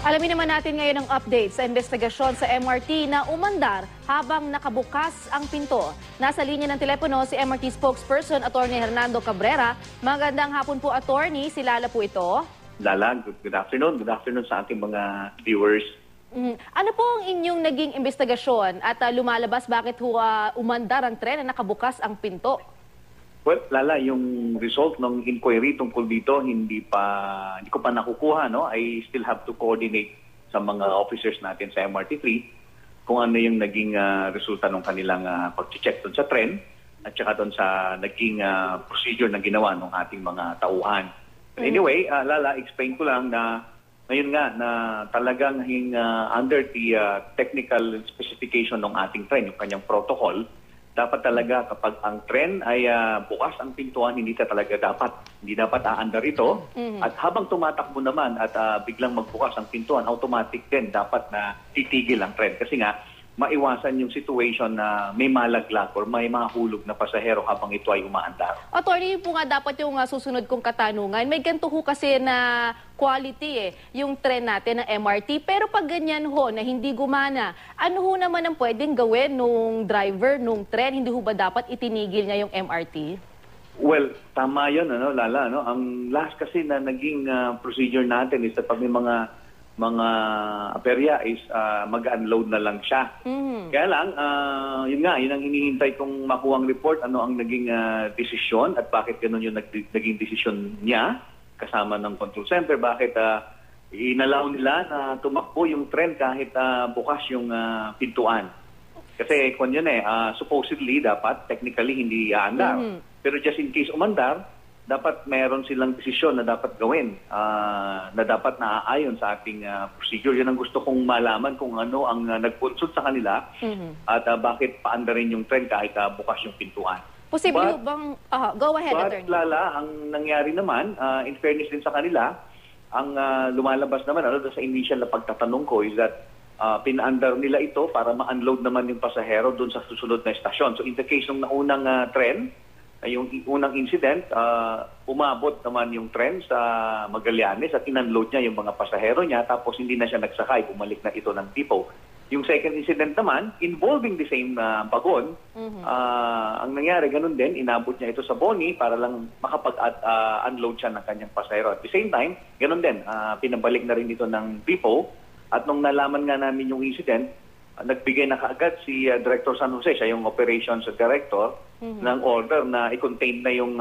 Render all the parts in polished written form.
Alamin naman natin ngayon ang update sa investigasyon sa MRT na umandar habang nakabukas ang pinto. Nasa linya ng telepono si MRT spokesperson, Attorney Hernando Cabrera. Magandang hapon po, Attorney. Si Lala po ito. Lala, good afternoon. Good afternoon sa ating mga viewers. Ano po ang inyong naging investigasyon at lumalabas bakit umandar ang tren na nakabukas ang pinto? Well, Lala, yung result ng inquiry tungkol dito hindi ko pa nakukuha, no? I still have to coordinate sa mga officers natin sa MRT3 kung ano yung naging resulta ng kanilang pag-check doon sa tren at saka doon sa naging procedure na ginawa ng ating mga tauhan. Anyway, Lala, explain ko lang na ngayon nga na talagang under the technical specification ng ating tren, yung kanyang protocol, dapat talaga kapag ang tren ay bukas ang pintuan, hindi dapat aandar ito. At habang tumatakbo naman at biglang magbukas ang pintuan, automatic din dapat na titigil ang tren. Kasi nga, maiwasan yung situation na may malaglag or may mahulog na pasahero habang ito ay umaandar. Attorney, po nga dapat yung susunod kong katanungan. May ganito ho kasi na quality yung tren natin ng MRT. Pero pag ganyan ho na hindi gumana, ano ho naman ang pwedeng gawin nung driver nung tren? Hindi ho ba dapat itinigil niya yung MRT? Well, tama yun, Lala. Ang last kasi na naging procedure natin is that pag may mga aperya is mag-unload na lang siya. Kaya lang, yun ang hinihintay kong makuhang report, ano ang naging desisyon at bakit ganun yung naging desisyon niya kasama ng control center. Bakit inalaw nila na tumakbo yung tren kahit bukas yung pintuan. Kasi kung yun supposedly dapat, technically hindi aandar. Pero just in case umandar, dapat mayroon silang desisyon na dapat gawin, na dapat naaayon sa ating procedure. Yan ang gusto kong malaman kung ano ang nag-consult sa kanila at bakit paandarin yung tren kahit bukas yung pintuan. Posible bang... go ahead, Attorney. Lala, ang nangyari naman, in fairness din sa kanila, ang lumalabas naman sa initial na pagtatanong ko is that pinaandar nila ito para ma-unload naman yung pasahero doon sa susunod na estasyon. So in the case ng naunang tren, yung unang incident, umabot naman yung tren sa Magallanes at in-unload niya yung mga pasahero niya tapos hindi na siya nagsakay, bumalik na ito ng depot. Yung second incident naman, involving the same bagon, ang nangyari ganun din, inabot niya ito sa Boni para lang makapag-unload siya ng kanyang pasahero. At the same time, ganun din, pinabalik na rin ito ng depot at nung nalaman nga namin yung incident, nagbigay na kaagad si Director San Jose, siya yung operations director, ng order na i-contain na yung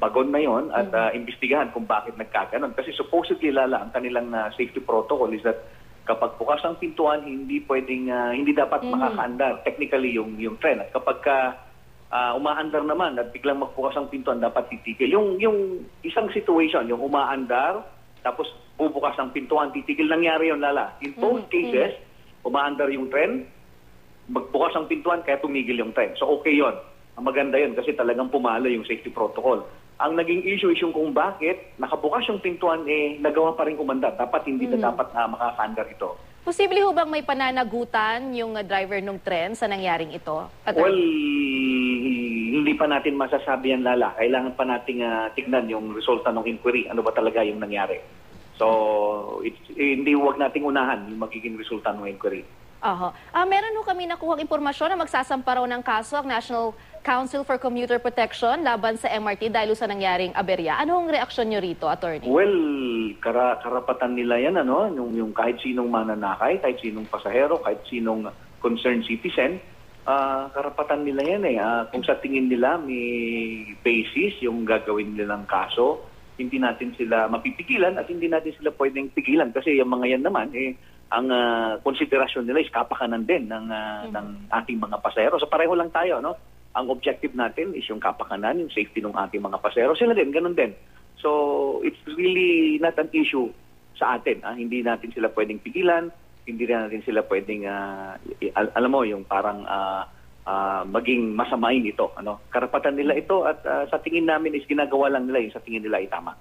bagon na yon at imbestigahan kung bakit nagkaganon. Kasi supposedly, Lala, ang kanilang safety protocol is that kapag bukas ang pintuan, hindi dapat makakaandar technically yung tren. At kapag umaandar naman at biglang magbukas ang pintuan, dapat titigil. Yung isang situation, yung umaandar, tapos bubukas ang pintuan, titigil, nangyari yun, Lala. In both cases, umaandar yung tren, magbukas ang pintuan, kaya tumigil yung tren. So okay yon. Maganda yun kasi talagang pumalo yung safety protocol. Ang naging issue is yung kung bakit nakabukas yung pintuan, nagawa pa rin umandar. Dapat hindi na dapat makakaandar ito. Posible ho bang may pananagutan yung driver ng tren sa nangyaring ito? Well, hindi pa natin masasabi yan, Lala. Kailangan pa nating tignan yung resulta ng inquiry. Ano ba talaga yung nangyari? So, hindi huwag nating unahan yung magiging resulta ng inquiry. Meron ho kami nakuhang impormasyon na magsasampa raw ng kaso ang National Council for Commuter Protection laban sa MRT dahil sa nangyaring aberya. Ano ang reaksyon nyo rito, Attorney? Well, karapatan nila yan, yung kahit sinong mananakay, kahit sinong pasahero, kahit sinong concerned citizen, karapatan nila yan kung sa tingin nila may basis yung gagawin nilang kaso, hindi natin sila mapipigilan at hindi natin sila pwedeng pigilan kasi yung mga yan naman ang konsiderasyon nila is kapakanan din ng ating mga pasahero. So pareho lang tayo, Ang objective natin is yung kapakanan, yung safety ng ating mga pasahero. Sila din, ganun din. So it's really not an issue sa atin. Hindi natin sila pwedeng pigilan, hindi natin sila pwedeng alam mo yung parang maging masamain ito. Karapatan nila ito at sa tingin namin is ginagawa lang nila yung sa tingin nila ay tama.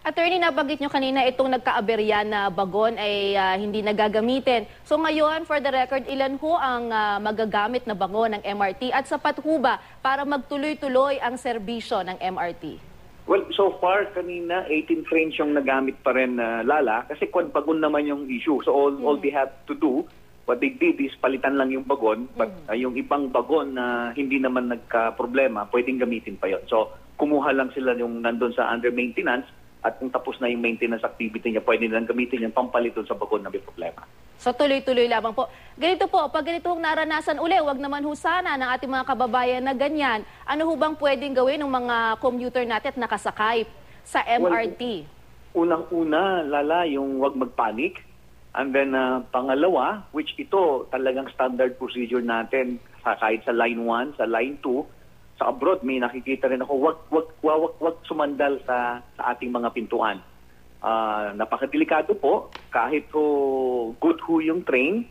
Attorney, nabanggit nyo kanina itong nagkaaberya na bagon ay hindi nagagamitin. So ngayon, for the record, ilan ho ang magagamit na bagon ng MRT at sapat ho ba para magtuloy-tuloy ang serbisyo ng MRT? Well, so far, kanina, 18 frames yung nagamit pa rin, Lala, kasi bagon naman yung issue. So all they have to do, what they did is palitan lang yung bagon, but yung ibang bagon na hindi naman nagka-problema, pwedeng gamitin pa yon. So kumuha lang sila yung nandun sa under maintenance, at kung tapos na yung maintenance activity niya, pwede nilang gamitin yung pampalit dun sa bagon na may problema. So tuloy-tuloy lamang po. Ganito po, pag ganito hong naranasan uli, wag naman ho sana ng ating mga kababayan na ganyan. Ano ho bang pwedeng gawin ng mga commuter natin at nakasakay sa MRT? Unang-una, Lala, yung wag magpanik. And then pangalawa, which ito talagang standard procedure natin kahit sa line 1, sa line 2, sa abroad may nakikita rin ako, wag sumandal sa ating mga pintuan. Napakadelikado po, kahit good yung train,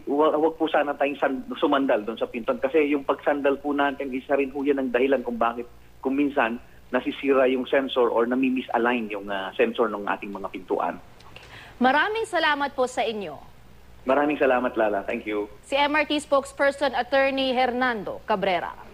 wag po sana tayong sumandal doon sa pintuan kasi yung pagsandal po natin, isa rin po yan ang dahilan kung bakit kung minsan nasisira yung sensor or nami-misalign yung sensor ng ating mga pintuan. Maraming salamat po sa inyo. Maraming salamat, Lala. Thank you. Si MRT spokesperson Attorney Hernando Cabrera.